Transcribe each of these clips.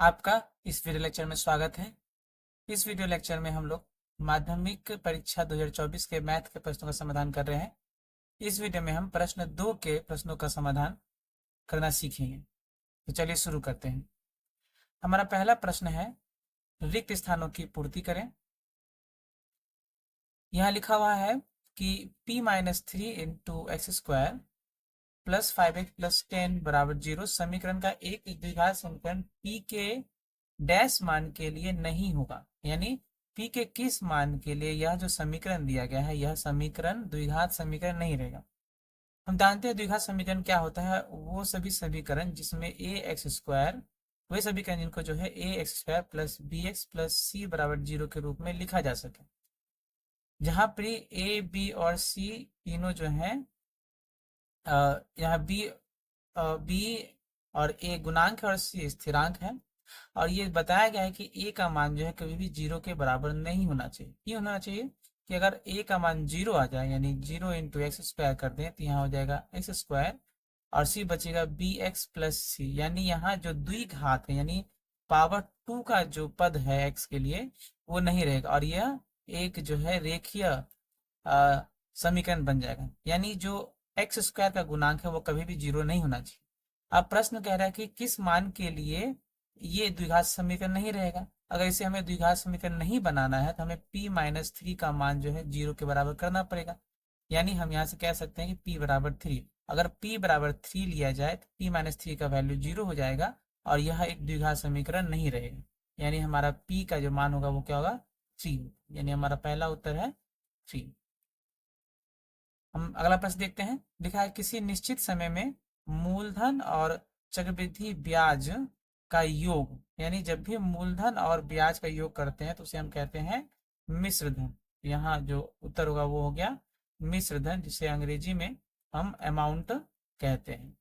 आपका इस video lecture में स्वागत है। इस वीडियो लेक्चर में हम लोग माध्यमिक परीक्षा 2024 के मैथ के प्रश्नों का समाधान कर रहे हैं। इस वीडियो में हम प्रश्न 2 के प्रश्नों का समाधान करना सीखेंगे। तो चलिए शुरू करते हैं। हमारा पहला प्रश्न है, रिक्त स्थानों की पूर्ति करें। यहाँ लिखा हुआ है कि p-3 into x square plus 5x plus 10 बराबर 0 समीकरण का एक द्विघात समीकरण p के डैश मान के लिए नहीं होगा। यानी p के किस मान के लिए यह जो समीकरण दिया गया है, यह समीकरण द्विघात समीकरण नहीं रहेगा। हम जानते हैं द्विघात समीकरण क्या होता है, वो सभी समीकरण जिसमें ए एक्स स्क्वायर, वही समीकरण जिनको जो है a x square plus b x plus c बराबर 0 के रूप में लिखा जा सके, जहां पर ए बी और सी तीनों जो है, यहाँ बी और ए गुणांक है और सी स्थिरांक है। और ये बताया गया है कि ए का मान जो है कभी भी 0 के बराबर नहीं होना चाहिए। क्यों होना चाहिए कि अगर ए का मान 0 आ जाए, यानी 0 इंटू एक्स स्क्वायर कर दें, तो यहाँ हो जाएगा एक्स स्क्वायर और सी बचेगा बी एक्स प्लस सी। यानी यहाँ जो द्विघात है, यानी पावर 2 का जो पद है एक्स के लिए, वो नहीं रहेगा और यह एक जो है रेखीय समीकरण बन जाएगा। यानी जो एक्स स्क्वायर का गुणांक है वो कभी भी 0 नहीं होना चाहिए। अब प्रश्न कह रहा है कि किस मान के लिए ये द्विघात समीकरण नहीं रहेगा। अगर इसे हमें द्विघात समीकरण नहीं बनाना है तो हमें p-3 का मान जो है 0 के बराबर करना पड़ेगा। यानी हम यहाँ से कह सकते हैं कि p बराबर 3। अगर p बराबर 3 लिया जाए तो p-3 का वैल्यू 0 हो जाएगा और यह एक द्विघात समीकरण नहीं रहेगा। यानी हमारा p का जो मान होगा वो क्या होगा, 3। यानी हमारा पहला उत्तर है 3। हम अगला प्रश्न देखते हैं। लिखा है, किसी निश्चित समय में मूलधन और चक्रवृद्धि ब्याज का योग, यानी जब भी मूलधन और ब्याज का योग करते हैं तो उसे हम कहते हैं मिश्र धन। यहाँ जो उत्तर होगा वो हो गया मिश्र धन, जिसे अंग्रेजी में हम अमाउंट कहते हैं।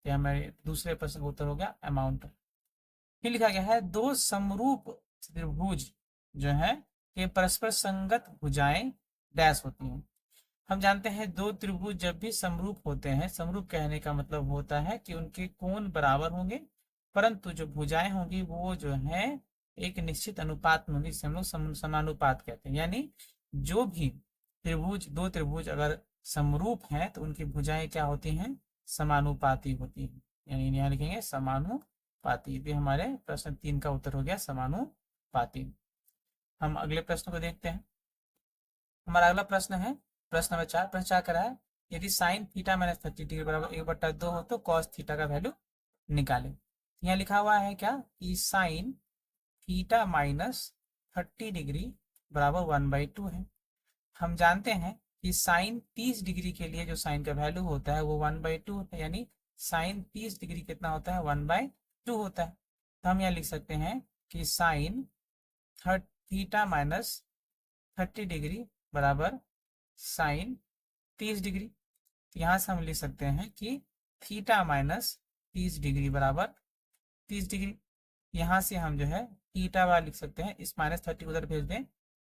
ये हमारे दूसरे प्रश्न का उत्तर हो गया अमाउंट। फिर लिखा गया है, दो समरूप त्रिभुज जो है ये परस्पर संगत भुजाएं डैश होती हैं। हम जानते हैं दो त्रिभुज जब भी समरूप होते हैं, समरूप कहने का मतलब होता है कि उनके कोण बराबर होंगे, परंतु जो भुजाएं होंगी वो जो है एक निश्चित अनुपात में होंगी, जिसे हम लोग समानुपात कहते हैं। यानी जो भी त्रिभुज, दो त्रिभुज अगर समरूप हैं तो उनकी भुजाएं क्या होती हैं, समानुपाती होती हैं। यानी यहाँ लिखेंगे समानुपाती। ये हमारे प्रश्न 3 का उत्तर हो गया समानुपाती। हम अगले प्रश्न को देखते हैं। हमारा अगला प्रश्न है प्रश्न नंबर 4। प्रश्न 4 करा है, यदि साइन थीटा माइनस 30 डिग्री बराबर 1/2 हो तो कॉस थीटा का वैल्यू निकालें। यहाँ लिखा हुआ है क्या कि साइन थीटा माइनस 30 डिग्री बराबर 1/2 है। हम जानते हैं कि साइन 30 डिग्री के लिए जो साइन का वैल्यू होता है वो 1/2 होता है। यानी साइन 30 डिग्री कितना होता है, 1/2 होता है। तो हम यहाँ लिख सकते हैं कि साइन थीटा माइनस 30 डिग्री बराबर साइन 30 डिग्री। यहाँ से हम लिख सकते हैं कि थीटा माइनस 30 डिग्री बराबर 30 डिग्री। यहाँ से हम जो है थीटा वाला लिख सकते हैं, इस -30 उधर भेज दें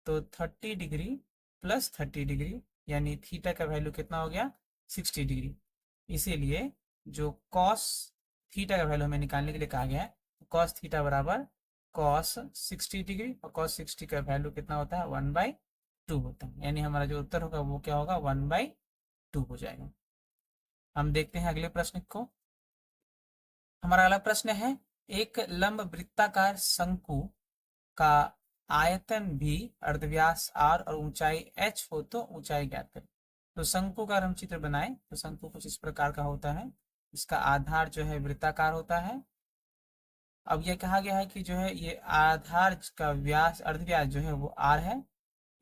तो 30 डिग्री प्लस 30 डिग्री, यानी थीटा का वैल्यू कितना हो गया, 60 डिग्री। इसीलिए जो कॉस थीटा का वैल्यू हमें निकालने के लिए कहा गया है, कॉस थीटा बराबर कॉस 60 डिग्री, और कॉस 60 का वैल्यू कितना होता है, 1/2 होता है। यानी हमारा जो उत्तर होगा वो क्या होगा, 1/2 हो जाएगा। हम देखते हैं अगले प्रश्न को। हमारा अगला प्रश्न है, एक लंब वृत्ताकार शंकु का आयतन भी, अर्धव्यास r और ऊंचाई h हो तो ऊंचाई ज्ञात करें। तो शंकु का हम चित्र बनाएं तो शंकु कुछ इस प्रकार का होता है। इसका आधार जो है वृत्ताकार होता है। अब यह कहा गया है कि जो है ये आधार का व्यास, अर्धव्यास जो है वो r है,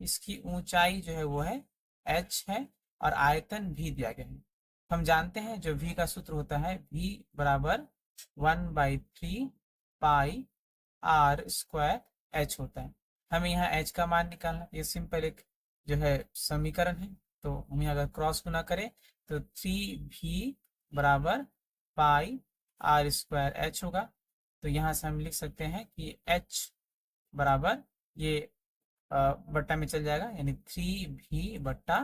इसकी ऊंचाई जो है वो है h है, और आयतन भी दिया गया है। हम जानते हैं जो v का सूत्र होता है v बराबर 1/3 पाई r स्क्वायर h होता है। हमें यहाँ h का मान निकालना, ये सिंपल एक जो है समीकरण है। तो हम अगर क्रॉस गुना करें तो 3v बराबर पाई r स्क्वायर h होगा। तो यहाँ से हम लिख सकते हैं कि h बराबर ये बट्टा में चल जाएगा, यानी 3v बट्टा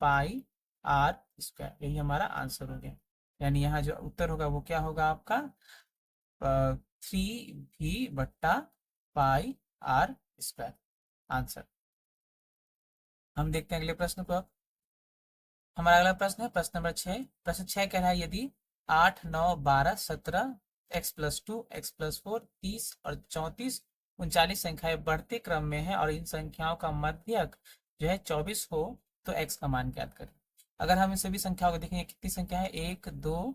पाई r स्क्वायर। यही हमारा आंसर हो गया। यानी यहाँ जो उत्तर होगा वो क्या होगा आपका, 3v/πr²। आंसर। हम देखते हैं अगले प्रश्न को अब। हमारा अगला प्रश्न है प्रश्न नंबर 6। प्रश्न 6 कह रहा है यदि 8, 9, 12, 17, x+2, x+4, 30 और 34 39 संख्याएं बढ़ते क्रम में है और इन संख्याओं का मध्यक जो है 24 हो तो x का मान ज्ञात करें। अगर हम इन सभी संख्याओं को देखेंगे, कितनी संख्या है, 1 2,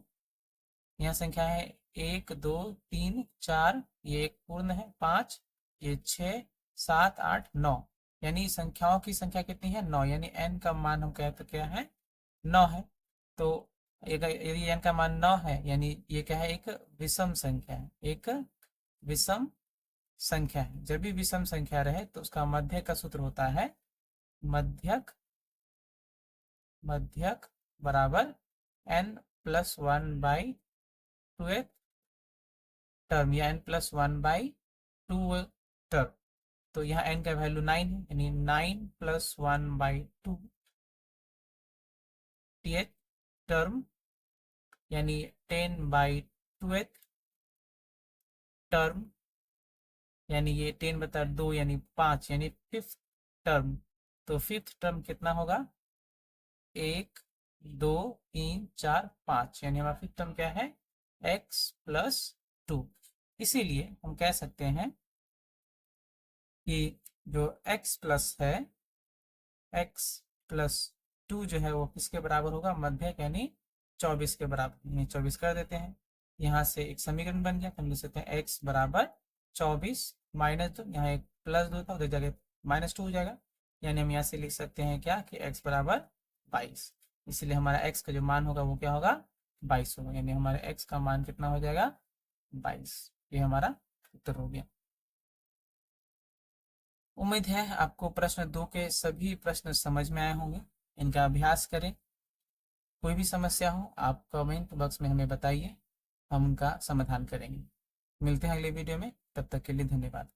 यहाँ संख्या है 1 2 3 4, ये एक पूर्ण है, 5, ये 6 7 8 9, यानी संख्याओं की संख्या कितनी है, 9, यानी n का मान हम कहते क्या है, 9 है। तो यदि n का मान 9 है यानी ये क्या है, एक विषम संख्या है, एक विषम संख्या है। जब भी विषम संख्या रहे तो उसका मध्यक का सूत्र होता है मध्यक बराबर n+1/2 टर्म या n+1/2 टर्म। तो यहाँ n का वैल्यू 9 है, यानी 9+1/2 टर्म, यानी 10/2 टर्म, यानी ये 10/2 यानी 5, यानी फिफ्थ टर्म। तो फिफ्थ टर्म कितना होगा, 1 2 3 4 5, यानी हमारा फिफ्थ टर्म क्या है, x+2। इसीलिए हम कह सकते हैं कि जो x प्लस है, x+2 जो है वो किसके बराबर होगा, मध्यक यानी 24 के बराबर, यानी 24 कर देते हैं। यहाँ से एक समीकरण बन गया, हम लिख सकते हैं x बराबर 24 -2, यहाँ एक +2 था, उधर जगह -2 हो जाएगा, यानी हम यहाँ से लिख सकते हैं क्या कि x बराबर 22। इसलिए हमारा x का जो मान होगा वो क्या होगा, 22 होगा, यानी हमारे x का मान कितना हो जाएगा, 22। ये हमारा उत्तर हो गया। उम्मीद है आपको प्रश्न 2 के सभी प्रश्न समझ में आए होंगे। इनका अभ्यास करें। कोई भी समस्या हो आप कमेंट बॉक्स में हमें बताइए, हम उनका समाधान करेंगे। मिलते हैं अगले वीडियो में, तब तक के लिए धन्यवाद।